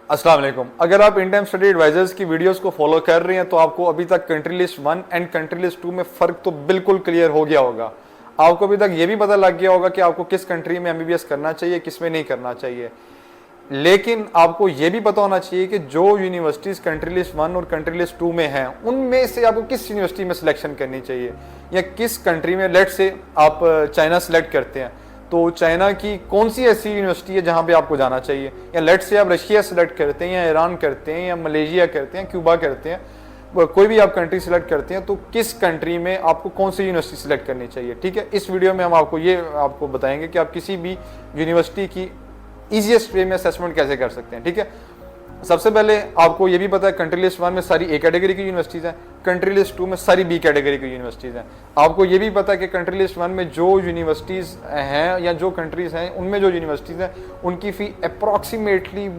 अस्सलाम वालेकुम। अगर आप इन टाइम स्टडी एडवाइजर्स की वीडियोस को फॉलो कर रहे हैं तो आपको अभी तक country list 1 and country list 2 में फ़र्क तो बिल्कुल क्लियर हो गया होगा। आपको अभी तक ये भी पता लग गया होगा कि आपको किस कंट्री में एमबीबीएस करना चाहिए, किस में नहीं करना चाहिए। लेकिन आपको ये भी पता होना चाहिए कि जो यूनिवर्सिटीज़ कंट्री लिस्ट 1 और कंट्री लिस्ट 2 में हैं उनमें से आपको किस यूनिवर्सिटी में सिलेक्शन करनी चाहिए, या किस कंट्री में, लेट से आप चाइना सेलेक्ट करते हैं तो चाइना की कौन सी ऐसी यूनिवर्सिटी है जहां पे आपको जाना चाहिए, या लेट से आप रशिया सेलेक्ट करते हैं, या ईरान करते हैं, या मलेशिया करते हैं, क्यूबा करते हैं, कोई भी आप कंट्री सेलेक्ट करते हैं तो किस कंट्री में आपको कौन सी यूनिवर्सिटी सेलेक्ट करनी चाहिए। ठीक है, इस वीडियो में हम आपको बताएंगे कि आप किसी भी यूनिवर्सिटी की ईजीएस्ट वे में असेसमेंट कैसे कर सकते हैं। ठीक है, सबसे पहले आपको ये भी पता है कंट्री लिस्ट 1 में सारी ए कैटेगरी की यूनिवर्सिटीज़ हैं, कंट्री लिस्ट 2 में सारी बी कैटेगरी की यूनिवर्सिटीज़ हैं। आपको ये भी पता है कि कंट्री लिस्ट 1 में जो यूनिवर्सिटीज़ हैं या जो कंट्रीज़ हैं उनमें जो यूनिवर्सिटीज़ हैं उनकी फ़ी approximately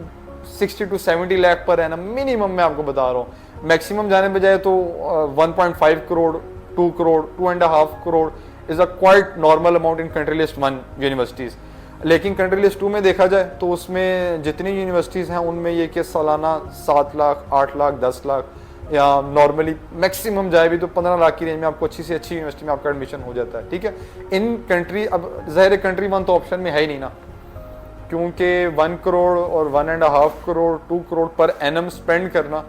60 to 70 lakh per annum minimum मैं आपको बता रहा हूँ। मैक्सिमम जाने बजाय तो 1.5 crore, 2 crore, 2.5 crore is a quite normal amount in country list 1 universities. लेकिन कंट्री लिस्ट 2 में देखा जाए तो उसमें जितनी यूनिवर्सिटीज़ हैं उनमें ये कि सालाना 7 लाख, 8 लाख, 10 लाख या नॉर्मली मैक्सिमम जाए भी तो 15 लाख की रेंज में आपको अच्छी से अच्छी यूनिवर्सिटी में आपका एडमिशन हो जाता है। ठीक है, इन कंट्री, अब ज़ाहिर कंट्री 1 तो ऑप्शन में है ही नहीं ना, क्योंकि 1 करोड़ और 1.5 crore, 2 crore per annum spend करना,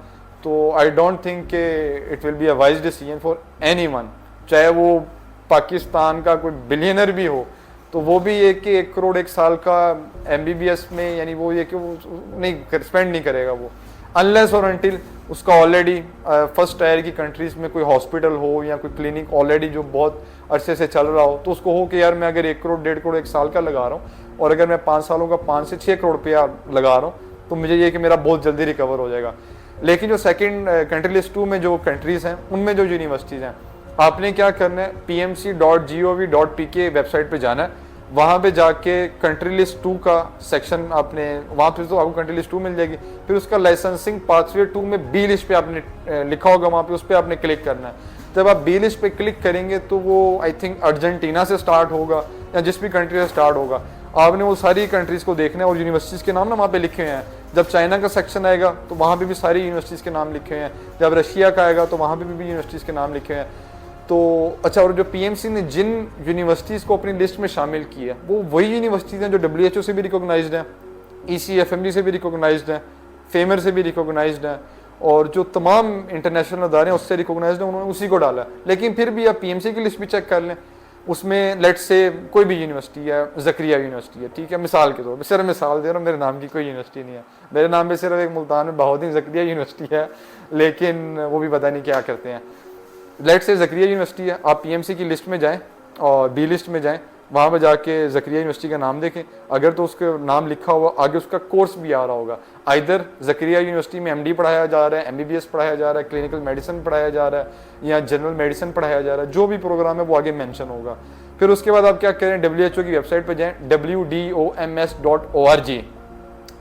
तो आई डोंट थिंक के it will be a wise decision for anyone, चाहे वो पाकिस्तान का कोई बिलियनर भी हो तो वो भी ये कि 1 करोड़ 1 साल का एमबीबीएस में, यानी वो ये कि वो नहीं स्पेंड नहीं करेगा वो, अनलेस और अनटिल उसका ऑलरेडी फर्स्ट टायर की कंट्रीज़ में कोई हॉस्पिटल हो या कोई क्लिनिक ऑलरेडी जो बहुत अरसे से चल रहा हो, तो उसको हो कि यार मैं अगर 1 करोड़ 1.5 करोड़ 1 साल का लगा रहा हूँ और अगर मैं 5 सालों का 5 से 6 करोड़ रुपया लगा रहा हूँ तो मुझे ये कि मेरा बहुत जल्दी रिकवर हो जाएगा। लेकिन जो सेकेंड कंट्री लिस्ट 2 में जो कंट्रीज़ हैं उनमें जो यूनिवर्सिटीज़ हैं, आपने क्या करना है, pmc.gov.pk वेबसाइट पे जाना है, वहाँ पे जाके कंट्री लिस्ट 2 का सेक्शन आपने वहाँ पे, तो आपको कंट्री लिस्ट 2 मिल जाएगी। फिर उसका लाइसेंसिंग पाथवे 2 में बी लिस्ट पे आपने लिखा होगा, वहाँ पे उस पर आपने क्लिक करना है। जब आप बी लिस्ट पे क्लिक करेंगे तो वो आई थिंक अर्जेंटीना से स्टार्ट होगा या जिस भी कंट्री से स्टार्ट होगा, आपने वो सारी कंट्रीज़ को देखना है और यूनिवर्सिटीज़ के नाम ना वहाँ पे लिखे हुए हैं। जब चाइना का सेक्शन आएगा तो वहाँ पे भी सारी यूनिवर्सिटीज़ के नाम लिखे हुए हैं, जब रशिया का आएगा तो वहाँ पे भी यूनिवर्सिटीज़ के नाम लिखे हुए हैं। तो अच्छा, और जो पीएमसी ने जिन यूनिवर्सिटीज़ को अपनी लिस्ट में शामिल किया है वो वही यूनिवर्सिटीज़ हैं जो डब्ल्यूएचओ से भी रिकॉग्नाइज्ड हैं, ईसीएफएमजी से भी रिकॉग्नाइज्ड हैं, फेमर से भी रिकॉग्नाइज्ड हैं, और जो तमाम इंटरनेशनल अदारे हैं उससे रिकॉग्नाइज्ड हैं, उन्होंने उसी को डाला। लेकिन फिर भी आप पीएमसी की लिस्ट भी चेक कर लें, उसमें लेट से कोई भी यूनिवर्सिटी है, ज़करिया यूनिवर्सिटी है, ठीक है, मिसाल के तौर पर, सिर्फ मिसाल दे रहा हूँ, मेरे नाम की कोई यूनिवर्सिटी नहीं है, मेरे नाम पे सिर्फ एक मुल्तान में बहाउद्दीन ज़करिया यूनिवर्सिटी है, लेकिन वो भी पता नहीं क्या करते हैं। लेट से ज़करिया यूनिवर्सिटी है, आप पीएमसी की लिस्ट में जाएं और बी लिस्ट में जाएं, वहाँ पर जाके ज़करिया यूनिवर्सिटी का नाम देखें, अगर तो उसका नाम लिखा हुआ आगे उसका कोर्स भी आ रहा होगा, आइदर ज़करिया यूनिवर्सिटी में एमडी पढ़ाया जा रहा है, एमबीबीएस पढ़ाया जा रहा है, क्लिनिकल मेडिसिन पढ़ाया जा रहा है या जनरल मेडिसिन पढ़ाया जा रहा है, जो भी प्रोग्राम है वो आगे मेंशन होगा। फिर उसके बाद आप क्या करें, डब्ल्यूएचओ की वेबसाइट पर जाएँ, wdoms.org,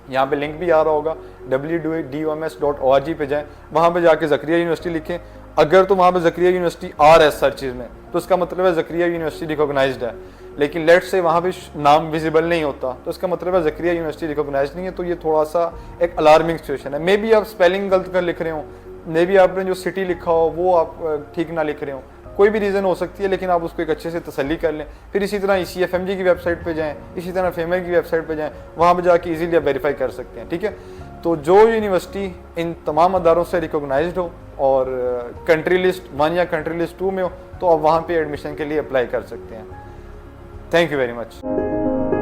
यहाँ पे लिंक भी आ रहा होगा, wdoms.org पे जाएं, वहाँ पे जाके ज़करिया यूनिवर्सिटी लिखें। अगर तो वहाँ पे ज़करिया यूनिवर्सिटी आ रहा है सर्चेज में तो उसका मतलब है ज़करिया यूनिवर्सिटी रिकॉग्नाइज्ड है। लेकिन लेट से वहाँ पे नाम विजिबल नहीं होता तो इसका मतलब है ज़करिया यूनिवर्सिटी रिकॉग्नाइज्ड नहीं है। तो ये थोड़ा सा एक अलार्मिंग सिचुएशन है। मे बी आप स्पेलिंग गलत कर लिख रहे हो, मे बी आपने जो सिटी लिखा हो वो आप ठीक ना लिख रहे हो, कोई भी रीज़न हो सकती है, लेकिन आप उसको एक अच्छे से तसल्ली कर लें। फिर इसी तरह ईसीएफएमजी की वेबसाइट पे जाएं, इसी तरह फेमर की वेबसाइट पे जाएं, वहाँ पे जाके इजीली आप वेरीफाई कर सकते हैं। ठीक है, तो जो यूनिवर्सिटी इन तमाम अदारों से रिकॉग्नाइज्ड हो और कंट्री लिस्ट 1 या कंट्री लिस्ट 2 में हो तो आप वहाँ पे एडमिशन के लिए अप्लाई कर सकते हैं। Thank you very much.